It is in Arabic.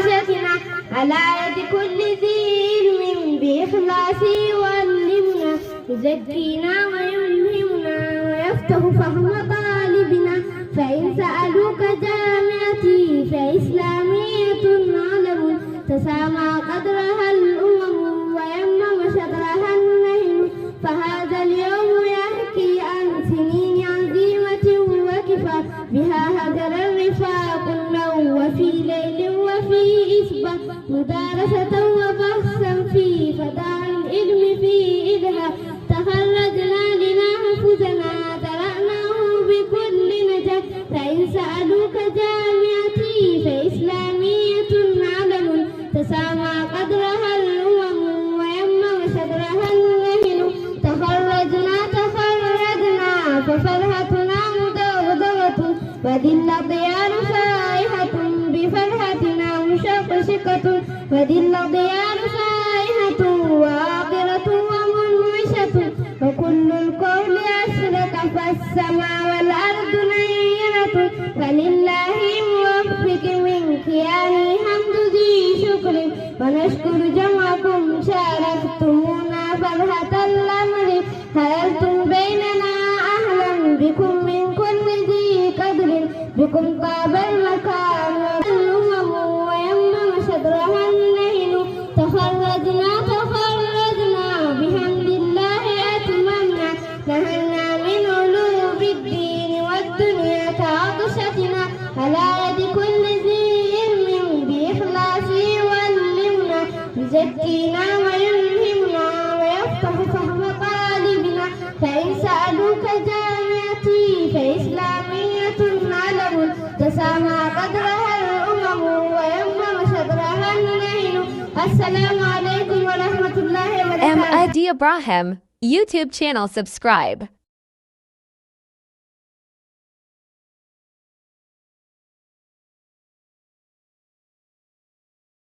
معاشتنا على يد كل ذي علم بإخلاص يعلمنا يزكينا ويلهمنا ويفتح فهم طالبنا فإن سألوك جامعتي فإسلامية علم تسامى قدرها الأمم ويمم شطرها النهل فهذا اليوم يحكي عن سنين عظيمة وكفى بها هجر الرفاق النوم وفي ليل وفي إسبة مدارسة وبحثا في فداء العلم في إلها تخرجنا لنحفظنا درأناه بكل نجاح فإن سألوك جامعتي فإسلامية علم تسامى قدرها الأمم ويمم شطرها النهل تخرجنا ففرحتنا مدغدغة وذل الضيار فائحة بفرحتنا مشقشقة وذل الضيار فائحة وآخرة ومنعشة وكل القول أشرق فالسماء والأرض نيرة فلله موفق من كيان حمد ذي شكر ونشكر جمعكم شاركتمونا فرحة الأمر هللتم بيننا أهلا بكم من كل ذي قدر بكم طاب المكان والأمم ويمم شطرها النهل تخرجنا بحمد الله أتممنا نهلنا من علوم الدين والدنيا كعطشتنا على يد كل ذي علم بإخلاص يعلمنا يزكينا ويلهمنا ويفتح فهم طالبنا فإن سألوك جامعتي فإسلامية علم تسامى قدرها الأمم ويمم شطرها النهل. السلام عليكم ورحمة الله وبركاته. M.I.D. Abraham YouTube channel subscribe.